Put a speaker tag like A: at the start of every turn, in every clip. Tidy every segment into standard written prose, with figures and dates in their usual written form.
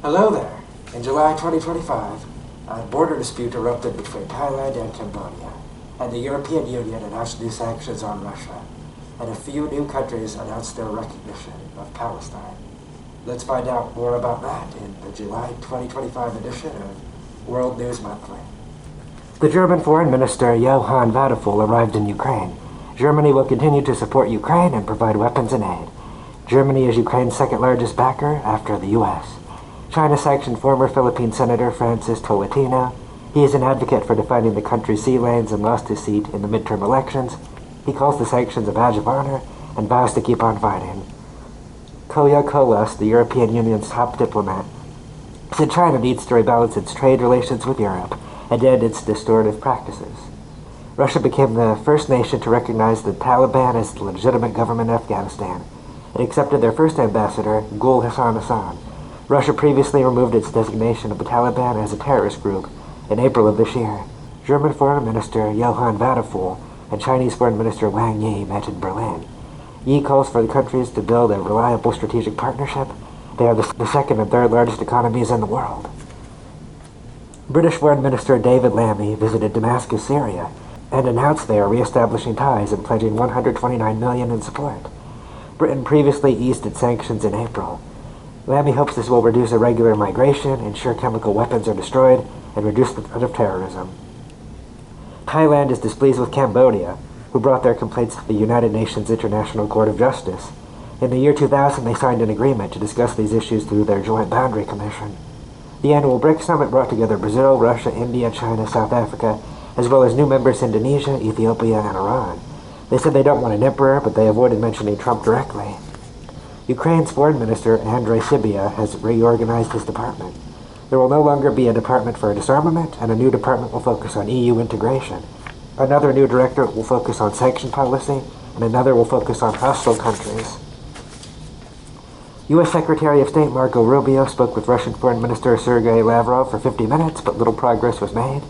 A: Hello there. In July 2025, a border dispute erupted between Thailand and Cambodia, and the European Union announced new sanctions on Russia, and a few new countries announced their recognition of Palestine. Let's find out more about that in the July 2025 edition of World News Monthly. The German Foreign Minister Johann Vadeful arrived in Ukraine. Germany will continue to support Ukraine and provide weapons and aid. Germany is Ukraine's second largest backer after the U.S. China sanctioned former Philippine Senator Francis Tolentino. He is an advocate for defining the country's sea lanes and lost his seat in the midterm elections. He calls the sanctions a badge of honor and vows to keep on fighting. Koya Kolas, the European Union's top diplomat, said China needs to rebalance its trade relations with Europe and end its distortive practices. Russia became the first nation to recognize the Taliban as the legitimate government in Afghanistan. It accepted their first ambassador, Gul Hassan Hassan. Russia previously removed its designation of the Taliban as a terrorist group in April of this year. German Foreign Minister Johann Vadeful and Chinese Foreign Minister Wang Yi met in Berlin. Yi calls for the countries to build a reliable strategic partnership. They are the second and third largest economies in the world. British Foreign Minister David Lammy visited Damascus, Syria, and announced they are re-establishing ties and pledging $129 million in support. Britain previously eased its sanctions in April. Lammy hopes this will reduce irregular migration, ensure chemical weapons are destroyed, and reduce the threat of terrorism. Thailand is displeased with Cambodia, who brought their complaints to the United Nations International Court of Justice. In the year 2000, they signed an agreement to discuss these issues through their Joint Boundary Commission. The annual BRICS Summit brought together Brazil, Russia, India, China, South Africa, as well as new members Indonesia, Ethiopia, and Iran. They said they don't want an emperor, but they avoided mentioning Trump directly. Ukraine's Foreign Minister Andrei Sybiha has reorganized his department. There will no longer be a department for disarmament, and a new department will focus on EU integration. Another new director will focus on sanction policy, and another will focus on hostile countries. U.S. Secretary of State Marco Rubio spoke with Russian Foreign Minister Sergei Lavrov for 50 minutes, but little progress was made.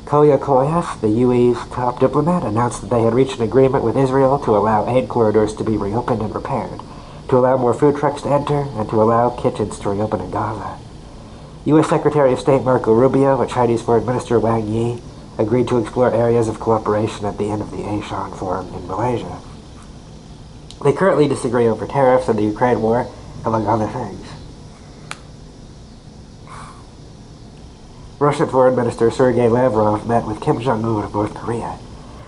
A: Koya Kolas, the UAE's top diplomat, announced that they had reached an agreement with Israel to allow aid corridors to be reopened and repaired, to allow more food trucks to enter, and to allow kitchens to reopen in Gaza. U.S. Secretary of State Marco Rubio and Chinese Foreign Minister Wang Yi agreed to explore areas of cooperation at the end of the Asian Forum in Malaysia. They currently disagree over tariffs and the Ukraine war, among other things. Russian Foreign Minister Sergei Lavrov met with Kim Jong-un of North Korea.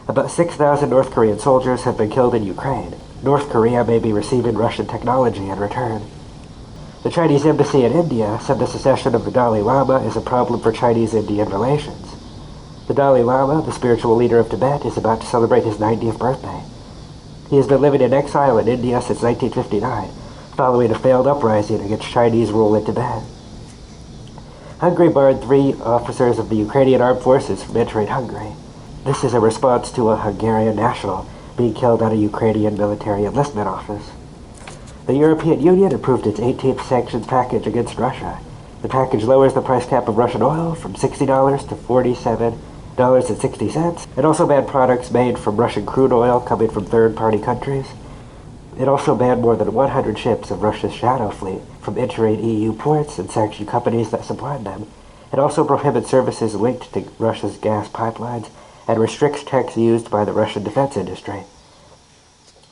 A: About 6,000 North Korean soldiers have been killed in Ukraine. North Korea may be receiving Russian technology in return. The Chinese embassy in India said the secession of the Dalai Lama is a problem for Chinese-Indian relations. The Dalai Lama, the spiritual leader of Tibet, is about to celebrate his 90th birthday. He has been living in exile in India since 1959, following a failed uprising against Chinese rule in Tibet. Hungary barred 3 officers of the Ukrainian armed forces from entering Hungary. This is a response to a Hungarian national being killed at a Ukrainian military enlistment office. The European Union approved its 18th sanctions package against Russia. The package lowers the price cap of Russian oil from $60 to $47.60. It also banned products made from Russian crude oil coming from third-party countries. It also banned more than 100 ships of Russia's shadow fleet from entering EU ports and sanctioned companies that supplied them. It also prohibits services linked to Russia's gas pipelines and restricts techs used by the Russian defense industry.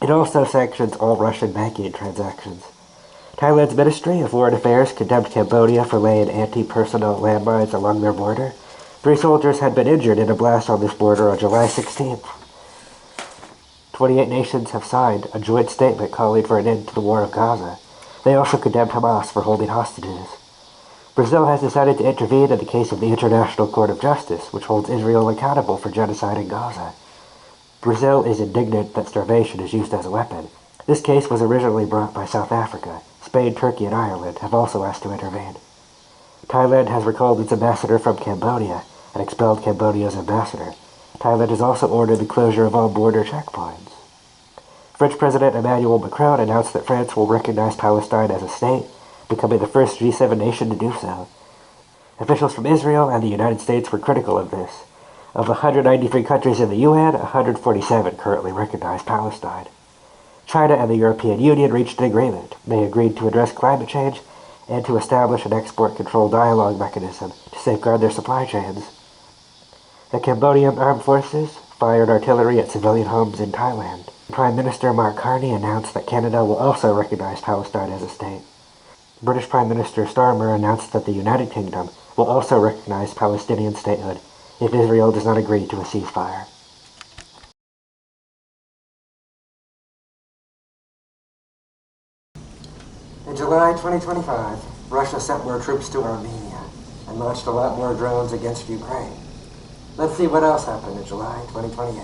A: It also sanctions all Russian banking transactions. Thailand's Ministry of Foreign Affairs condemned Cambodia for laying anti-personnel landmines along their border. 3 soldiers had been injured in a blast on this border on July 16th. 28 nations have signed a joint statement calling for an end to the war of Gaza. They also condemned Hamas for holding hostages. Brazil has decided to intervene in the case of the International Court of Justice, which holds Israel accountable for genocide in Gaza. Brazil is indignant that starvation is used as a weapon. This case was originally brought by South Africa. Spain, Turkey, and Ireland have also asked to intervene. Thailand has recalled its ambassador from Cambodia and expelled Cambodia's ambassador. Thailand has also ordered the closure of all border checkpoints. French President Emmanuel Macron announced that France will recognize Palestine as a state, becoming the first G7 nation to do so. Officials from Israel and the United States were critical of this. Of 193 countries in the UN, 147 currently recognize Palestine. China and the European Union reached an agreement. They agreed to address climate change and to establish an export control dialogue mechanism to safeguard their supply chains. The Cambodian armed forces fired artillery at civilian homes in Thailand. Prime Minister Mark Carney announced that Canada will also recognize Palestine as a state. British Prime Minister Starmer announced that the United Kingdom will also recognize Palestinian statehood if Israel does not agree to a ceasefire. In July 2025, Russia sent more troops to Armenia and launched a lot more drones against Ukraine. Let's see what else happened in July 2028.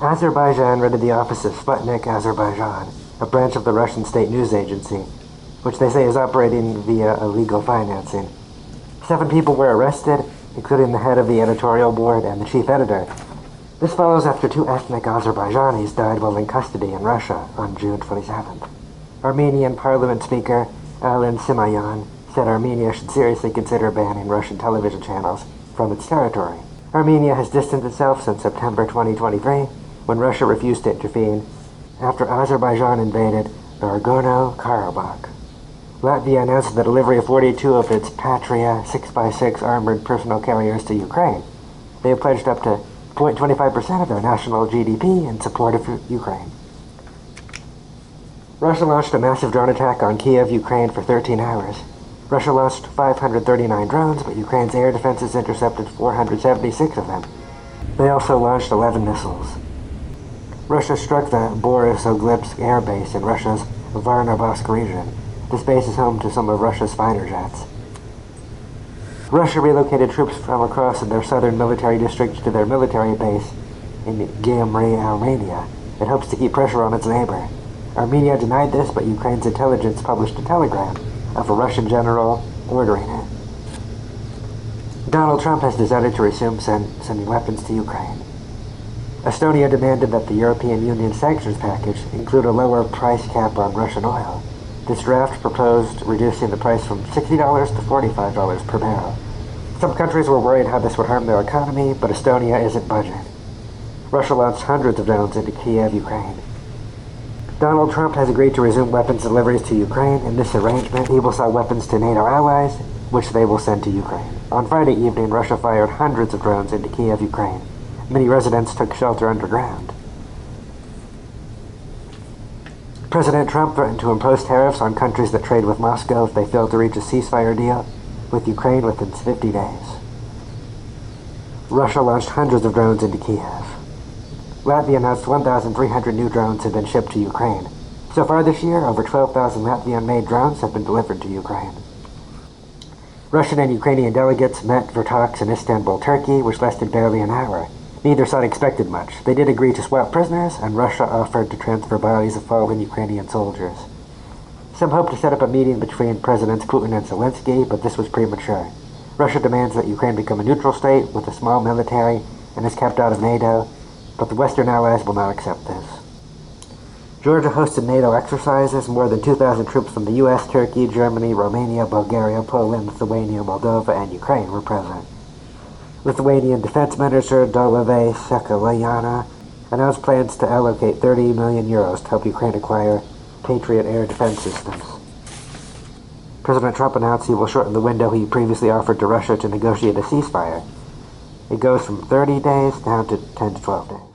A: Azerbaijan raided the office of Sputnik Azerbaijan, a branch of the Russian state news agency, which they say is operating via illegal financing. 7 people were arrested, including the head of the editorial board and the chief editor. This follows after 2 ethnic Azerbaijanis died while in custody in Russia on June 27th. Armenian Parliament Speaker Alan Simayan said Armenia should seriously consider banning Russian television channels from its territory. Armenia has distanced itself since September 2023, when Russia refused to intervene after Azerbaijan invaded Nagorno-Karabakh. Latvia announced the delivery of 42 of its Patria 6x6 armored personnel carriers to Ukraine. They have pledged up to 0.25% of their national GDP in support of Ukraine. Russia launched a massive drone attack on Kiev, Ukraine for 13 hours. Russia launched 539 drones, but Ukraine's air defenses intercepted 476 of them. They also launched 11 missiles. Russia struck the Boris-Oglebsk air base in Russia's Varnobassk region. This base is home to some of Russia's fighter jets. Russia relocated troops from across their southern military district to their military base in Gyumri, Armenia. It hopes to keep pressure on its neighbor. Armenia denied this, but Ukraine's intelligence published a telegram of a Russian general ordering it. Donald Trump has decided to resume sending weapons to Ukraine. Estonia demanded that the European Union sanctions package include a lower price cap on Russian oil. This draft proposed reducing the price from $60 to $45 per barrel. Some countries were worried how this would harm their economy, but Estonia isn't budging. Russia launched hundreds of drones into Kiev, Ukraine. Donald Trump has agreed to resume weapons deliveries to Ukraine. In this arrangement, he will sell weapons to NATO allies, which they will send to Ukraine. On Friday evening, Russia fired hundreds of drones into Kiev, Ukraine. Many residents took shelter underground. President Trump threatened to impose tariffs on countries that trade with Moscow if they fail to reach a ceasefire deal with Ukraine within 50 days. Russia launched hundreds of drones into Kiev. Latvia announced 1,300 new drones have been shipped to Ukraine. So far this year, over 12,000 Latvian-made drones have been delivered to Ukraine. Russian and Ukrainian delegates met for talks in Istanbul, Turkey, which lasted barely an hour. Neither side expected much. They did agree to swap prisoners, and Russia offered to transfer bodies of fallen Ukrainian soldiers. Some hoped to set up a meeting between Presidents Putin and Zelensky, but this was premature. Russia demands that Ukraine become a neutral state with a small military and is kept out of NATO, but the Western allies will not accept this. Georgia hosted NATO exercises. More than 2,000 troops from the U.S., Turkey, Germany, Romania, Bulgaria, Poland, Lithuania, Moldova, and Ukraine were present. Lithuanian Defense Minister Dalia Sekelyana announced plans to allocate 30 million euros to help Ukraine acquire Patriot air defense systems. President Trump announced he will shorten the window he previously offered to Russia to negotiate a ceasefire. It goes from 30 days down to 10 to 12 days.